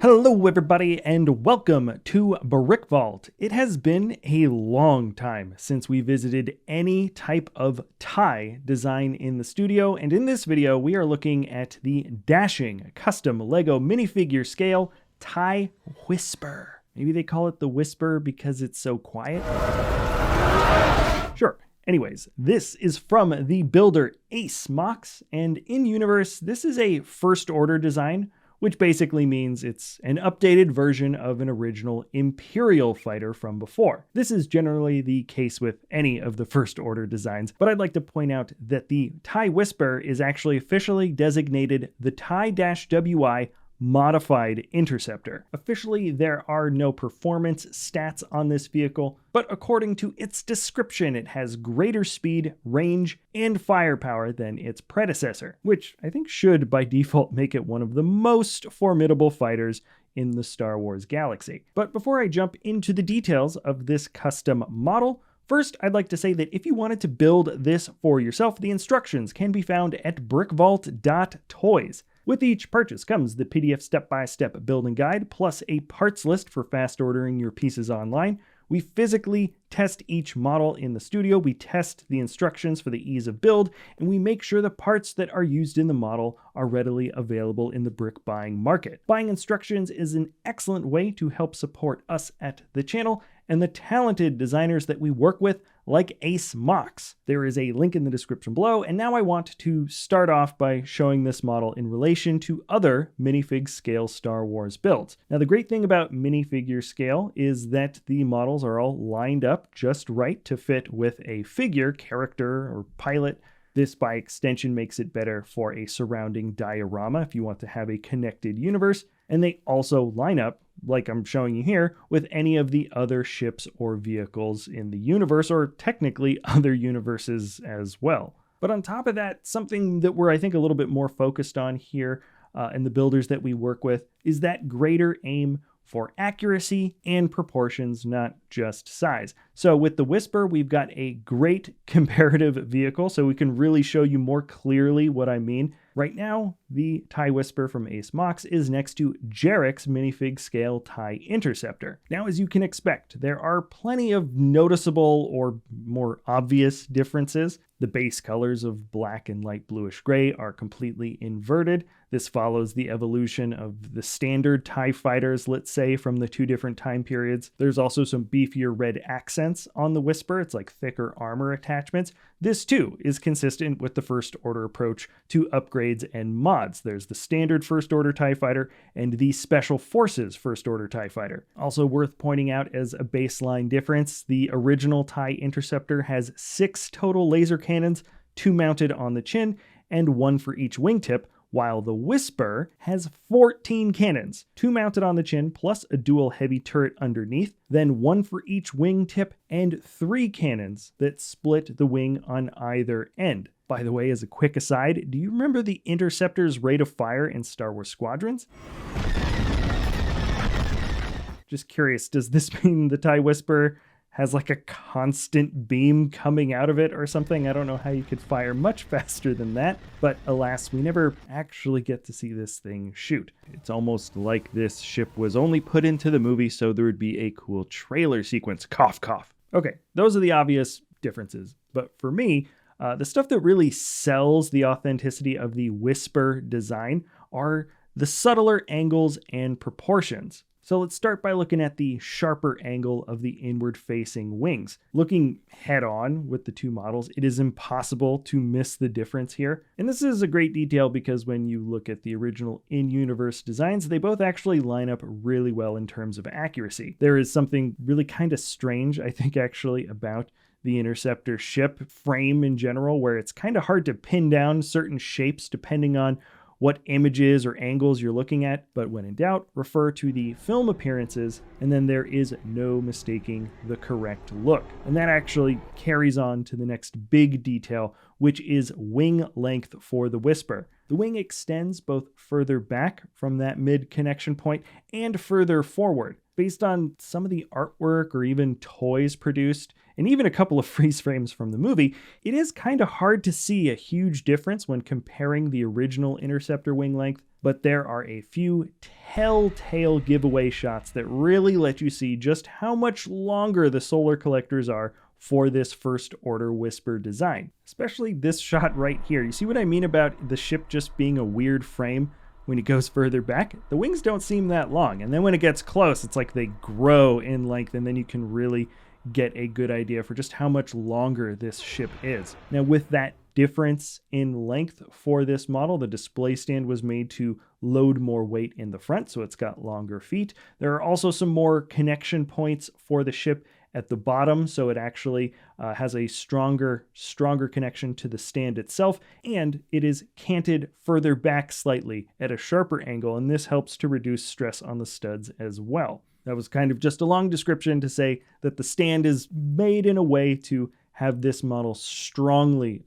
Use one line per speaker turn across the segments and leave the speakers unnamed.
Hello everybody and welcome to BrickVault. It has been a long time since we visited any type of TIE design in the studio, and in this video we are looking at the dashing custom LEGO minifigure scale TIE Whisper. Maybe they call it the Whisper because it's so quiet? Sure. Anyways, this is from the builder Ace Mox, and in universe this is a First Order design, which basically means it's an updated version of an original Imperial fighter from before. This is generally the case with any of the First Order designs, but I'd like to point out that the TIE Whisper is actually officially designated the TIE-WI Modified Interceptor. Officially, there are no performance stats on this vehicle, but according to its description, it has greater speed, range, and firepower than its predecessor, which I think should by default make it one of the most formidable fighters in the Star Wars galaxy. But before I jump into the details of this custom model, first, I'd like to say that if you wanted to build this for yourself, the instructions can be found at brickvault.toys. With each purchase comes the PDF step-by-step building guide, plus a parts list for fast ordering your pieces online. We physically test each model in the studio, we test the instructions for the ease of build, and we make sure the parts that are used in the model are readily available in the brick buying market. Buying instructions is an excellent way to help support us at the channel and the talented designers that we work with, like Ace Mox. There is a link in the description below, and now I want to start off by showing this model in relation to other minifig scale Star Wars builds. Now, the great thing about minifigure scale is that the models are all lined up just right to fit with a figure, character, or pilot. This, by extension, makes it better for a surrounding diorama if you want to have a connected universe, and they also line up, like I'm showing you here, with any of the other ships or vehicles in the universe, or technically other universes as well. But on top of that, something that we're, I think, a little bit more focused on here and the builders that we work with is that greater aim for accuracy and proportions, not just size. So with the Whisper, we've got a great comparative vehicle, so we can really show you more clearly what I mean. Right now, the TIE Whisper from Ace Mox is next to Jarek's minifig scale TIE Interceptor. Now, as you can expect, there are plenty of noticeable or more obvious differences. The base colors of black and light bluish gray are completely inverted. This follows the evolution of the standard TIE fighters, let's say, from the two different time periods. There's also some beefier red accents on the Whisper. It's like thicker armor attachments. This too is consistent with the First Order approach to upgrades and mods. There's the standard First Order TIE Fighter and the Special Forces First Order TIE Fighter. Also worth pointing out as a baseline difference, the original TIE Interceptor has 6 total laser cannons, 2 mounted on the chin and 1 for each wingtip, while the Whisper has 14 cannons, 2 mounted on the chin plus a dual heavy turret underneath, then 1 for each wingtip and 3 cannons that split the wing on either end. By the way, as a quick aside, do you remember the Interceptor's rate of fire in Star Wars Squadrons? Just curious, does this mean the TIE Whisper has like a constant beam coming out of it or something? I don't know how you could fire much faster than that, but alas, we never actually get to see this thing shoot. It's almost like this ship was only put into the movie so there would be a cool trailer sequence. Cough, cough. Okay, those are the obvious differences, but for me, the stuff that really sells the authenticity of the Whisper design are the subtler angles and proportions. So let's start by looking at the sharper angle of the inward-facing wings. Looking head-on with the two models, it is impossible to miss the difference here. And this is a great detail because when you look at the original in-universe designs, they both actually line up really well in terms of accuracy. There is something really kind of strange, I think, actually, about the Interceptor ship frame in general, where it's kind of hard to pin down certain shapes depending on what images or angles you're looking at, but when in doubt, refer to the film appearances, and then there is no mistaking the correct look. And that actually carries on to the next big detail, which is wing length for the Whisper. The wing extends both further back from that mid-connection point and further forward. Based on some of the artwork or even toys produced, and even a couple of freeze frames from the movie, it is kind of hard to see a huge difference when comparing the original Interceptor wing length, but there are a few telltale giveaway shots that really let you see just how much longer the solar collectors are for this First Order Whisper design. Especially this shot right here. You see what I mean about the ship just being a weird frame? When it goes further back, the wings don't seem that long. And then when it gets close, it's like they grow in length, and then you can really get a good idea for just how much longer this ship is. Now, with that difference in length for this model, the display stand was made to load more weight in the front, so it's got longer feet. There are also some more connection points for the ship at the bottom, so it actually has a stronger connection to the stand itself, and it is canted further back slightly at a sharper angle, and this helps to reduce stress on the studs as well. That was kind of just a long description to say that the stand is made in a way to have this model strongly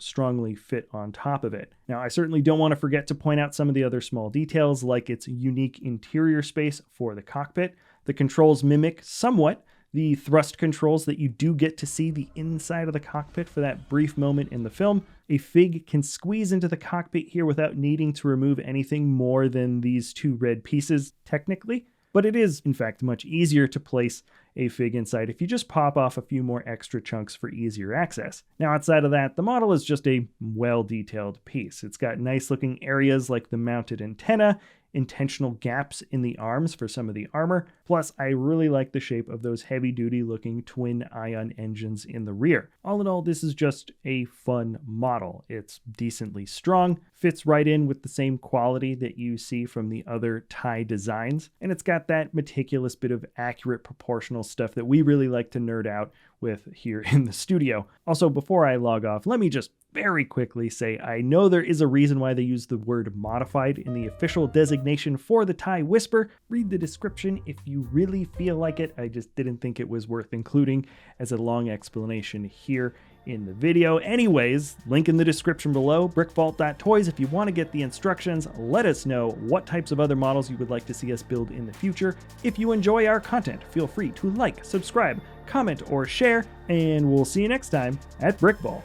fit on top of it. Now, I certainly don't want to forget to point out some of the other small details, like its unique interior space for the cockpit. The controls mimic somewhat the thrust controls that you do get to see the inside of the cockpit for that brief moment in the film. A Fig can squeeze into the cockpit here without needing to remove anything more than these two red pieces, technically. But it is, in fact, much easier to place a Fig inside if you just pop off a few more extra chunks for easier access. Now, outside of that, the model is just a well-detailed piece. It's got nice-looking areas like the mounted antenna, intentional gaps in the arms for some of the armor. Plus, I really like the shape of those heavy-duty looking twin ion engines in the rear. All in all, this is just a fun model. It's decently strong, fits right in with the same quality that you see from the other TIE designs, and it's got that meticulous bit of accurate proportional stuff that we really like to nerd out with here in the studio. Also, before I log off, let me just very quickly say I know there is a reason why they use the word modified in the official designation for the TIE Whisper. Read the description if you really feel like it. I just didn't think it was worth including as a long explanation here in the video. Anyways, link in the description below, BrickVault.toys. If you want to get the instructions, let us know what types of other models you would like to see us build in the future. If you enjoy our content, feel free to like, subscribe, comment, or share, and we'll see you next time at BrickVault.